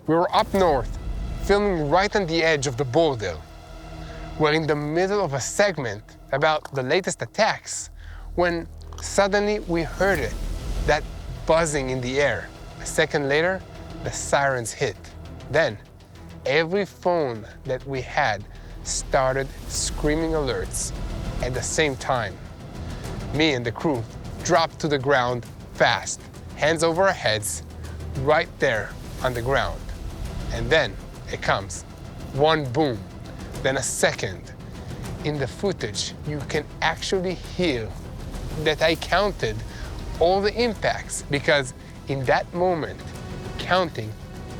We were up north, filming right on the edge of the border. We're in the middle of a segment about the latest attacks when suddenly we heard it, that buzzing in the air. A second later, the sirens hit. Then, every phone that we had started screaming alerts at the same time. Me and the crew dropped to the ground fast, hands over our heads, right there on the ground. And then it comes. One boom, then a second. In the footage, you can actually hear that I counted all the impacts, because in that moment, counting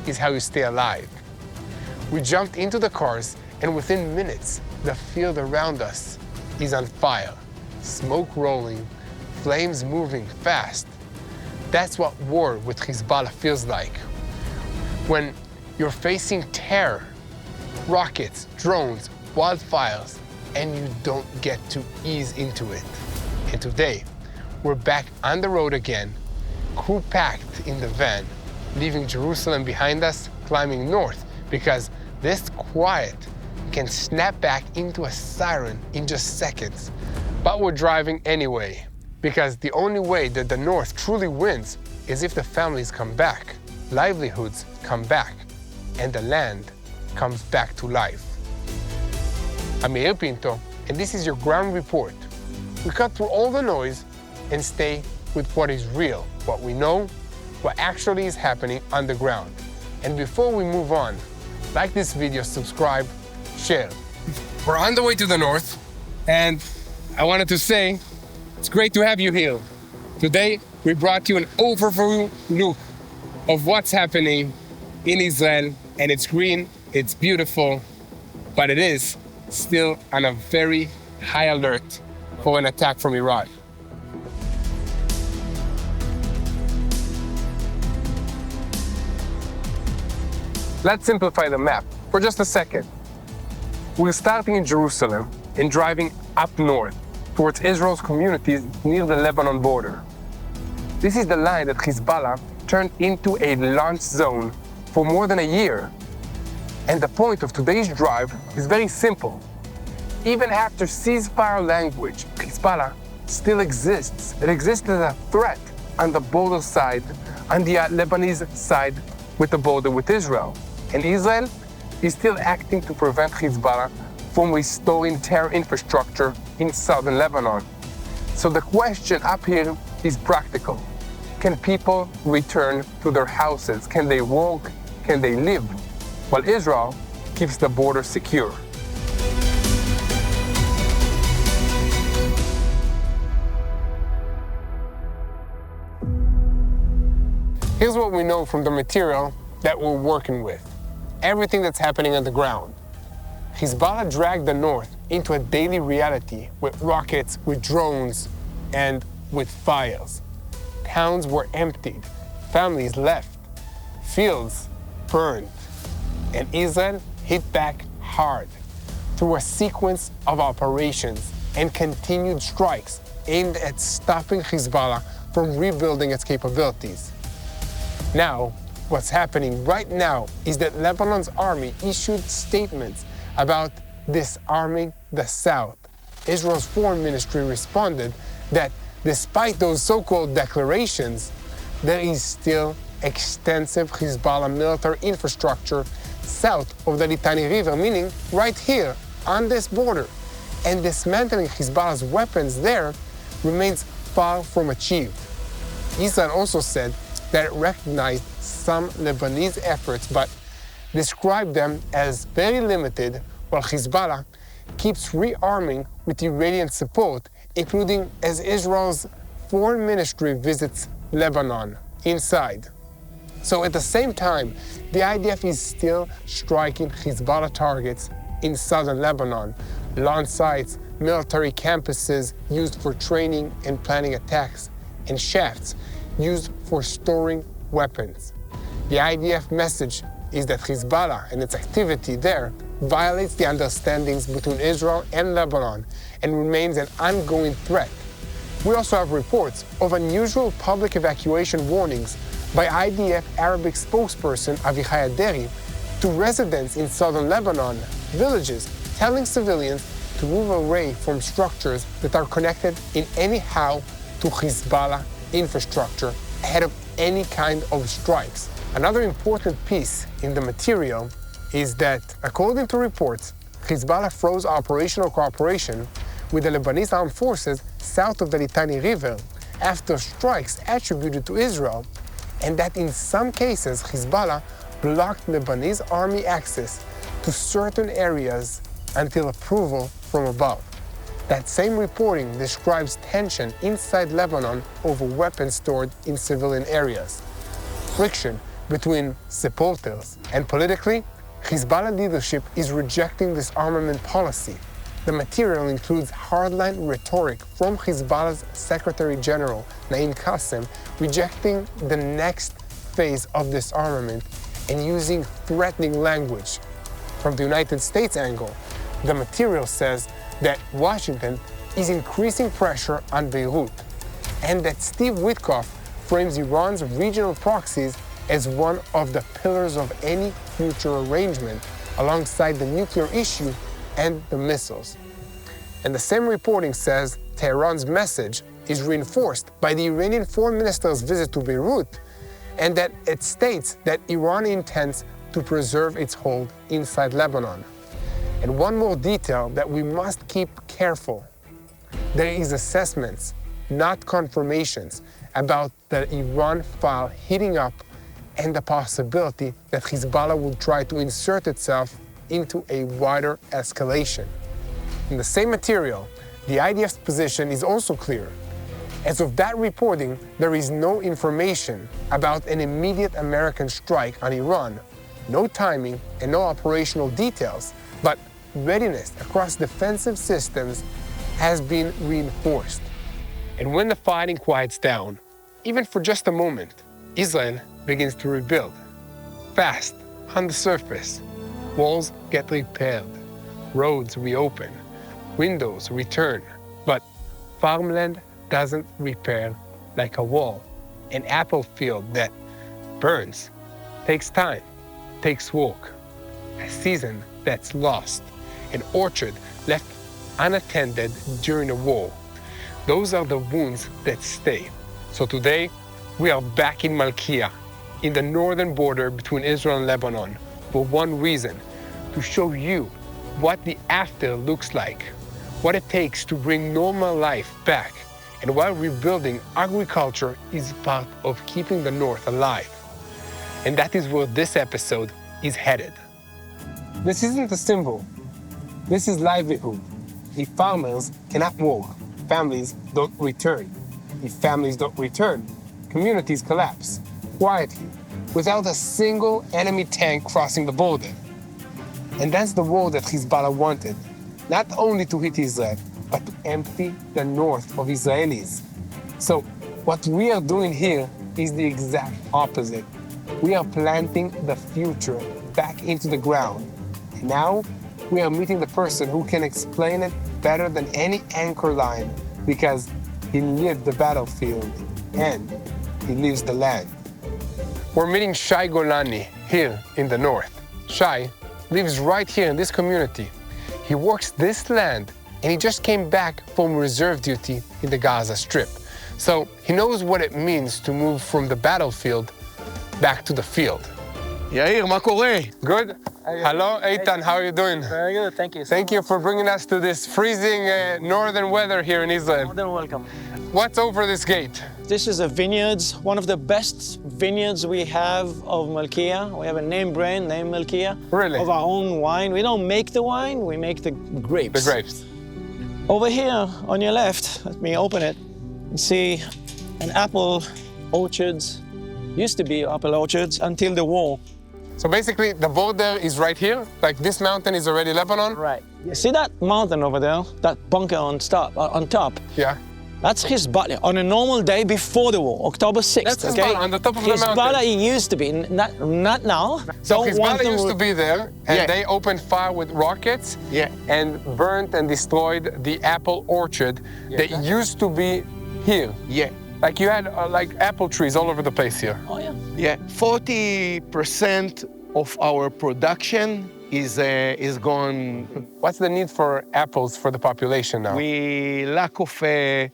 is how you stay alive. We jumped into the cars, and within minutes, the field around us is on fire. Smoke rolling, flames moving fast. That's what war with Hezbollah feels like. When you're facing terror, rockets, drones, wildfires, and you don't get to ease into it. And today, we're back on the road again, crew packed in the van, leaving Jerusalem behind us, climbing north, because this quiet can snap back into a siren in just seconds. But we're driving anyway, because the only way that the north truly wins is if the families come back, livelihoods come back, and the land comes back to life. I'm Yair Pinto, and this is your ground report. We cut through all the noise and stay with what is real, what we know, what actually is happening on the ground. And before we move on, like this video, subscribe, share. We're on the way to the north, and I wanted to say, it's great to have you here. Today, we brought you an overview look of what's happening in Israel, and it's green, it's beautiful, but it is still on a very high alert for an attack from Iran. Let's simplify the map for just a second. We're starting in Jerusalem and driving up north towards Israel's communities near the Lebanon border. This is the line that Hezbollah turned into a launch zone for more than a year. And the point of today's drive is very simple. Even after ceasefire language, Hezbollah still exists. It exists as a threat on the border side, on the Lebanese side with the border with Israel. And Israel is still acting to prevent Hezbollah from restoring terror infrastructure in southern Lebanon. So the question up here is practical. Can people return to their houses? Can they walk? Can they live? While Israel keeps the border secure. Here's what we know from the material that we're working with. Everything that's happening on the ground. Hezbollah dragged the north into a daily reality with rockets, with drones, and with fires. Towns were emptied, families left, fields burned, and Israel hit back hard through a sequence of operations and continued strikes aimed at stopping Hezbollah from rebuilding its capabilities. Now, what's happening right now is that Lebanon's army issued statements about disarming the south. Israel's foreign ministry responded that despite those so-called declarations, there is still extensive Hezbollah military infrastructure south of the Litani River, meaning right here on this border. And dismantling Hezbollah's weapons there remains far from achieved. Israel also said that it recognized some Lebanese efforts, but described them as very limited, while Hezbollah keeps rearming with Iranian support, including as Israel's foreign ministry visits Lebanon inside. So at the same time, the IDF is still striking Hezbollah targets in southern Lebanon, launch sites, military campuses used for training and planning attacks, and shafts used for storing weapons. The IDF message is that Hezbollah and its activity there violates the understandings between Israel and Lebanon and remains an ongoing threat. We also have reports of unusual public evacuation warnings by IDF Arabic spokesperson Avichai Aderi to residents in southern Lebanon, villages, telling civilians to move away from structures that are connected in any how to Hezbollah infrastructure ahead of any kind of strikes. Another important piece in the material is that, according to reports, Hezbollah froze operational cooperation with the Lebanese armed forces south of the Litani River after strikes attributed to Israel, and that in some cases Hezbollah blocked Lebanese army access to certain areas until approval from above. That same reporting describes tension inside Lebanon over weapons stored in civilian areas, friction between supporters, and politically, Hezbollah leadership is rejecting this armament policy. The material includes hardline rhetoric from Hezbollah's Secretary General, Naim Qassem, rejecting the next phase of disarmament and using threatening language. From the United States angle, the material says that Washington is increasing pressure on Beirut, and that Steve Witkoff frames Iran's regional proxies as one of the pillars of any future arrangement, alongside the nuclear issue and the missiles. And the same reporting says Tehran's message is reinforced by the Iranian foreign minister's visit to Beirut, and that it states that Iran intends to preserve its hold inside Lebanon. And one more detail that we must keep careful. There is assessments, not confirmations, about the Iran file heating up and the possibility that Hezbollah will try to insert itself into a wider escalation. In the same material, the IDF's position is also clear. As of that reporting, there is no information about an immediate American strike on Iran, no timing and no operational details, but readiness across defensive systems has been reinforced. And when the fighting quiets down, even for just a moment, Israel begins to rebuild. Fast, on the surface. Walls get repaired, roads reopen, windows return, but farmland doesn't repair like a wall. An apple field that burns takes time, takes work. A season that's lost, an orchard left unattended during a war. Those are the wounds that stay. So today, we are back in Malchia, in the northern border between Israel and Lebanon, for one reason: to show you what the after looks like, what it takes to bring normal life back, and while rebuilding, agriculture is part of keeping the North alive. And that is where this episode is headed. This isn't a symbol. This is livelihood. If farmers cannot work, families don't return. If families don't return, communities collapse, quietly, without a single enemy tank crossing the border. And that's the war that Hezbollah wanted, not only to hit Israel, but to empty the north of Israelis. So what we are doing here is the exact opposite. We are planting the future back into the ground. And now we are meeting the person who can explain it better than any anchor line, because he lived the battlefield and he lives the land. We're meeting Shai Golani here in the north. Shai lives right here in this community. He works this land, and he just came back from reserve duty in the Gaza Strip. So he knows what it means to move from the battlefield back to the field. Yair, מה קורה? Good. Hello, Eitan, how are you doing? Very good, thank you. Thank you for bringing us to this freezing northern weather here in Israel. More than welcome. What's over this gate? This is a vineyards, one of the best vineyards we have of Malchia. We have a name brand, named Malchia. Really? Of our own wine. We don't make the wine, we make the grapes. The grapes. Over here, on your left, let me open it, you see an apple orchards. Used to be apple orchards until the war. So basically, the border is right here. Like this mountain is already Lebanon. Right. You see that mountain over there? That bunker on top? Yeah. That's Hezbollah on a normal day before the war, October 6th. That's okay? Hezbollah on the top of the Hezbollah mountain. it used to be, not now. So Don't want Hezbollah them used to be there, and Yeah. they opened fire with rockets and burnt and destroyed the apple orchard that used to be here. Yeah. Like you had like apple trees all over the place here. Oh, yeah. Yeah, 40% of our production is gone. What's the need for apples for the population now? We lack of 30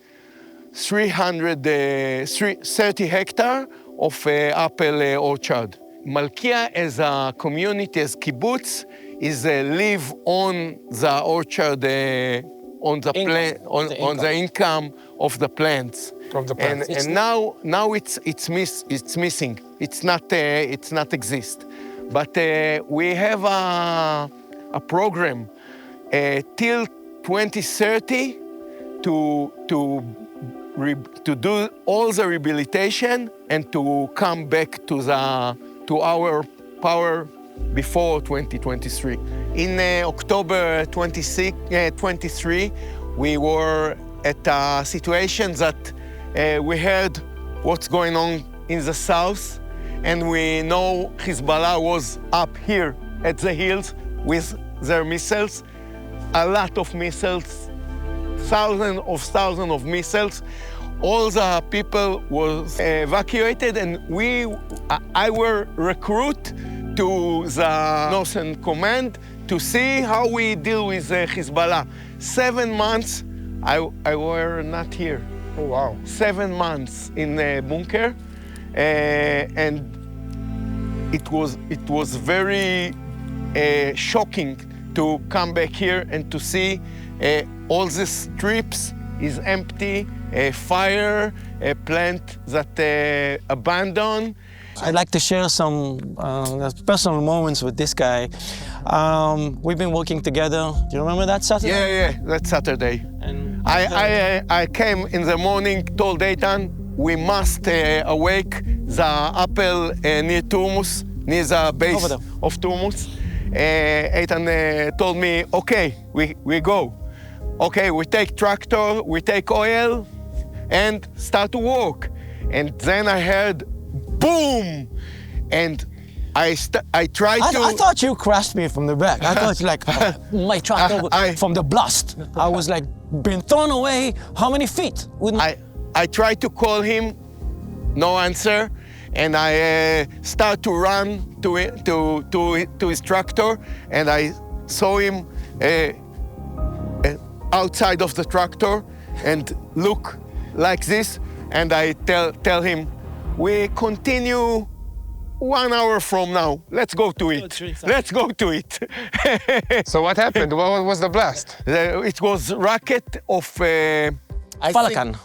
hectare of apple orchard. Malchia as a community, as kibbutz, is live on the orchard, on the income of the plants. Of the plants. And now it's missing. It's not exist. But we have a program till 2030 to do all the rehabilitation and to come back to our power before 2023. In October 23, we were at a situation that we heard what's going on in the south, and we know Hezbollah was up here at the hills with their missiles, a lot of missiles, thousands of missiles. All the people was evacuated, and I were recruit to the Northern Command to see how we deal with Hezbollah. 7 months, I were not here. Oh, wow. 7 months in the bunker, and it was very shocking to come back here and to see all the strips is empty, a fire, a plant that abandoned. I'd like to share some personal moments with this guy. We've been working together. Do you remember that Saturday? Yeah, that Saturday. And I came in the morning, told Eitan, we must awake the apple near Turmus, near the base of Turmus. Eitan told me, okay, we go. Okay, we take tractor, we take oil, and start to work. And then I heard boom, and I tried to. I thought you crashed me from the back. I thought like my tractor from the blast. I was like been thrown away. How many feet? I tried to call him, no answer, and I start to run to his tractor, and I saw him outside of the tractor and look like this, and I tell him, we continue 1 hour from now. Let's go to it. Let's go to it. So what happened? What was the blast? It was rocket of Falcon,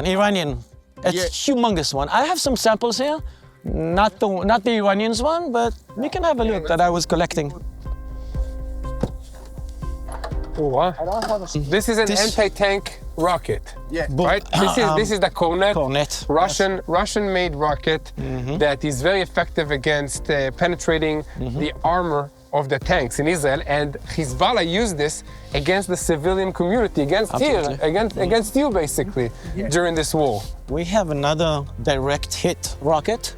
Iranian. It's humongous one. I have some samples here. Not the Iranians one, but we can have a look that I was collecting. Oh, wow. This is an anti-tank rocket. Yeah. Right? This is the Kornet. Russian-made rocket that is very effective against penetrating the armor of the tanks in Israel. And Hezbollah used this against the civilian community, against you basically, during this war. We have another direct hit rocket.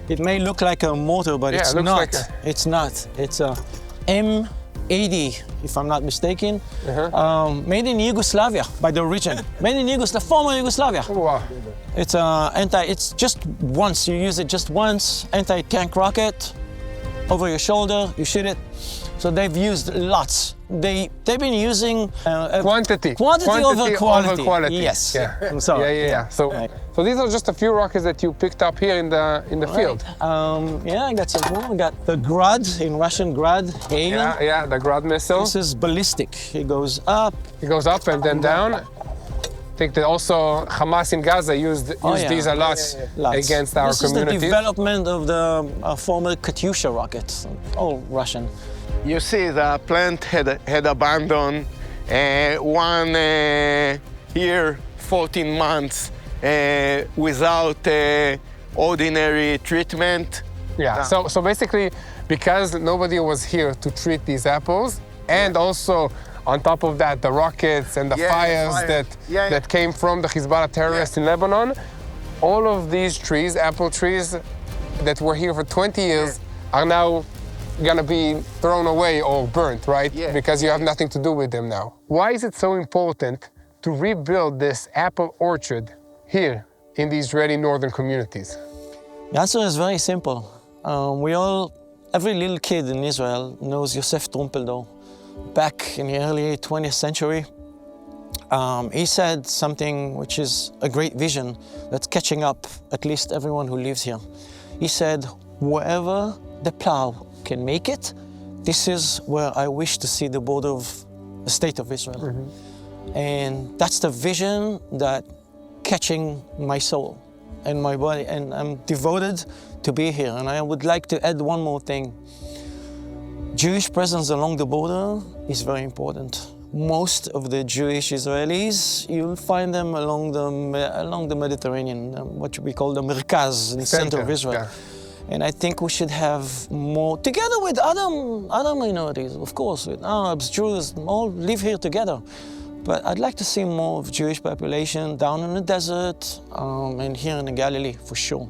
It may look like a mortar, but it's not. It's not. It's a M80, if I'm not mistaken, made in Yugoslavia by the origin. Made in former Yugoslavia. Oh, wow. It's it's just once, you use it just once, anti-tank rocket, over your shoulder, you shoot it. So they've used lots. They've been using quantity over quality. Yes. Yeah. So, So these are just a few rockets that you picked up here in the field. Yeah, I got some more. I got the Grad, in Russian Grad, Hail. Yeah, the Grad missile. This is ballistic. It goes up. It goes up and then down. I think that also Hamas in Gaza used these a lot against our communities. This is the development of the former Katyusha rockets, all Russian. You see, the plant had abandoned. One here, 14 months without ordinary treatment. Yeah. So basically, because nobody was here to treat these apples, and also on top of that, the rockets and the fires that came from the Hezbollah terrorists in Lebanon, all of these trees, apple trees, that were here for 20 years, are now gonna be thrown away or burnt, right? Yeah. Because you have nothing to do with them now. Why is it so important to rebuild this apple orchard here in the Israeli northern communities? The answer is very simple. Every little kid in Israel knows Yosef Trumpeldor. Back in the early 20th century, he said something which is a great vision that's catching up at least everyone who lives here. He said, wherever the plow can make it, this is where I wish to see the border of the state of Israel. Mm-hmm. And that's the vision that catching my soul and my body, and I'm devoted to be here. And I would like to add one more thing. Jewish presence along the border is very important. Most of the Jewish Israelis, you'll find them along the Mediterranean, what we call the Merkaz, in the center of Israel. Yeah. And I think we should have more, together with other minorities, of course, with Arabs, Jews, all live here together. But I'd like to see more of Jewish population down in the desert and here in the Galilee, for sure.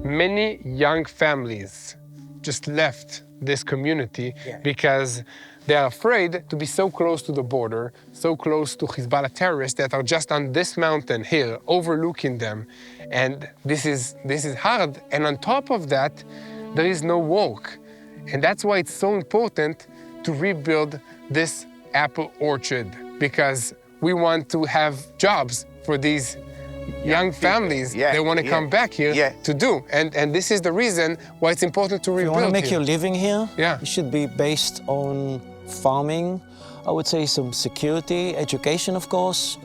Many young families just left this community because they are afraid to be so close to the border, so close to Hezbollah terrorists that are just on this mountain here, overlooking them. And this is hard. And on top of that, there is no work. And that's why it's so important to rebuild this apple orchard, because we want to have jobs for these young families. They want to come back here to do. And this is the reason why it's important to rebuild. If you want to make your living here, it should be based on farming, I would say some security, education, of course.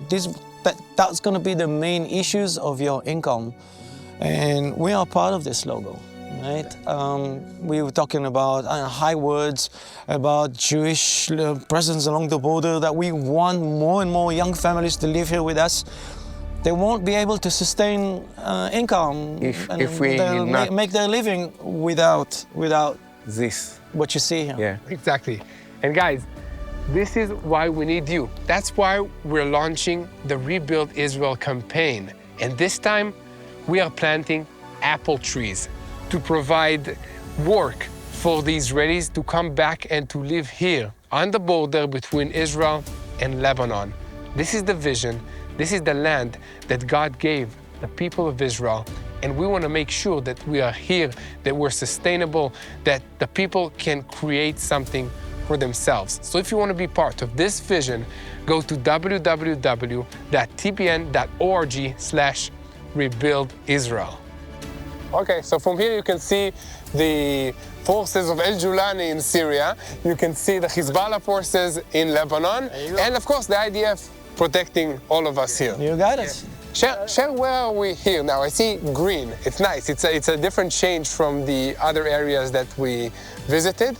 That's going to be the main issues of your income. And we are part of this logo, right? We were talking about high words, about Jewish presence along the border, that we want more and more young families to live here with us. They won't be able to sustain income if we make their living without this. What you see here. Yeah, exactly. And guys, this is why we need you. That's why we're launching the Rebuild Israel campaign. And this time, we are planting apple trees to provide work for the Israelis to come back and to live here on the border between Israel and Lebanon. This is the vision. This is the land that God gave the people of Israel. And we want to make sure that we are here, that we're sustainable, that the people can create something for themselves. So if you want to be part of this vision, go to www.tbn.org/rebuildisrael. Okay, so from here you can see the forces of El-Julani in Syria. You can see the Hezbollah forces in Lebanon. And of course the IDF protecting all of us here. You got it. Share, where are we here now? I see green. It's nice. It's a different change from the other areas that we visited.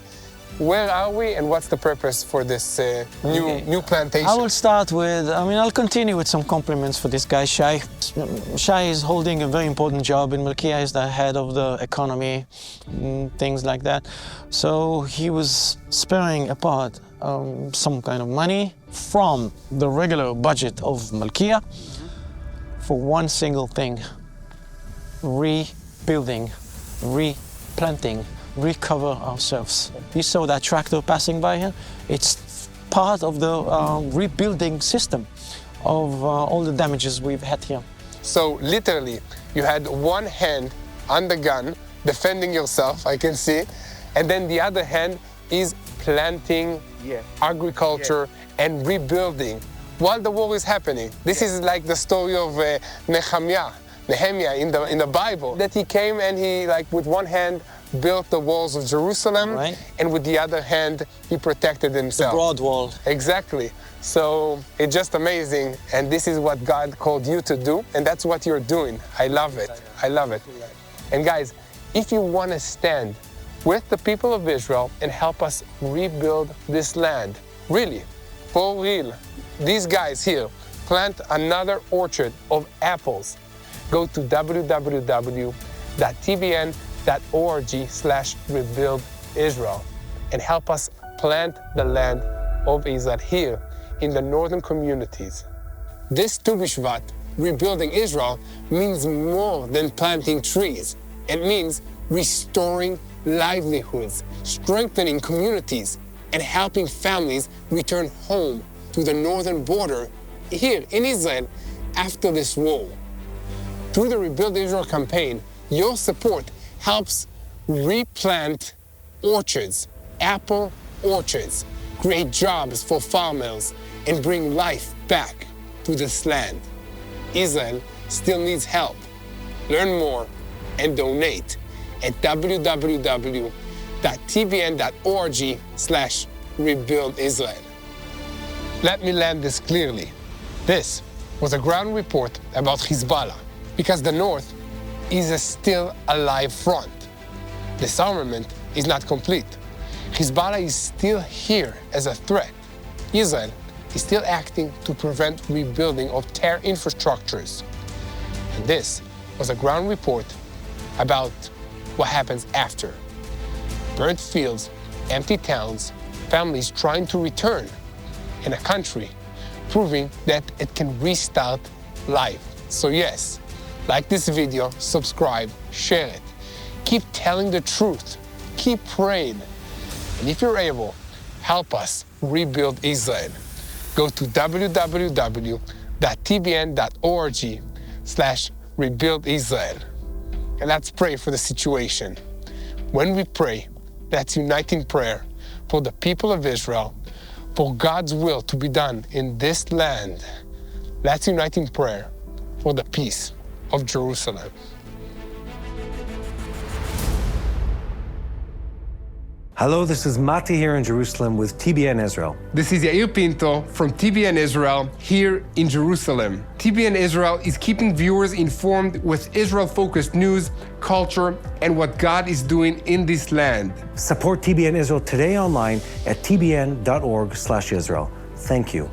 Where are we, and what's the purpose for this new plantation? I will start with, I'll continue with some compliments for this guy, Shai. Shai is holding a very important job in Malchia. He's the head of the economy, things like that. So he was sparing apart some kind of money from the regular budget of Malchia for one single thing: rebuilding, replanting, recover ourselves. You saw that tractor passing by here? It's part of the rebuilding system of all the damages we've had here. So literally, you had one hand on the gun, defending yourself, I can see, and then the other hand is planting agriculture and rebuilding while the war is happening. This is like the story of Nehemiah in the Bible, that he came and he, with one hand, built the walls of Jerusalem, and with the other hand, he protected himself. The broad wall. Exactly. So it's just amazing, and this is what God called you to do, and that's what you're doing. I love it. I love it. And guys, if you want to stand with the people of Israel and help us rebuild this land, really, for real, these guys here plant another orchard of apples, go to www.tbn.org/rebuildisrael and help us plant the land of Israel here in the northern communities. This Tu BiShvat, rebuilding Israel, means more than planting trees. It means restoring livelihoods, strengthening communities, and helping families return home to the northern border here in Israel after this war. Through the Rebuild Israel campaign, your support helps replant orchards, apple orchards, create jobs for farmers, and bring life back to this land. Israel still needs help. Learn more and donate at www.tbn.org/rebuildisrael. Let me land this clearly. This was a ground report about Hezbollah, because the North is still a live front. Disarmament is not complete. Hezbollah is still here as a threat. Israel is still acting to prevent rebuilding of their infrastructures. And this was a ground report about what happens after. Burnt fields, empty towns, families trying to return, in a country proving that it can restart life. So yes, like this video, subscribe, share it. Keep telling the truth. Keep praying. And if you're able, help us rebuild Israel. Go to www.tbn.org/rebuildisrael. And let's pray for the situation. When we pray, let's unite in prayer for the people of Israel, for God's will to be done in this land. Let's unite in prayer for the peace of Jerusalem. Hello, this is Mati here in Jerusalem with TBN Israel. This is Yair Pinto from TBN Israel here in Jerusalem. TBN Israel is keeping viewers informed with Israel-focused news, culture, and what God is doing in this land. Support TBN Israel today online at tbn.org/Israel. Thank you.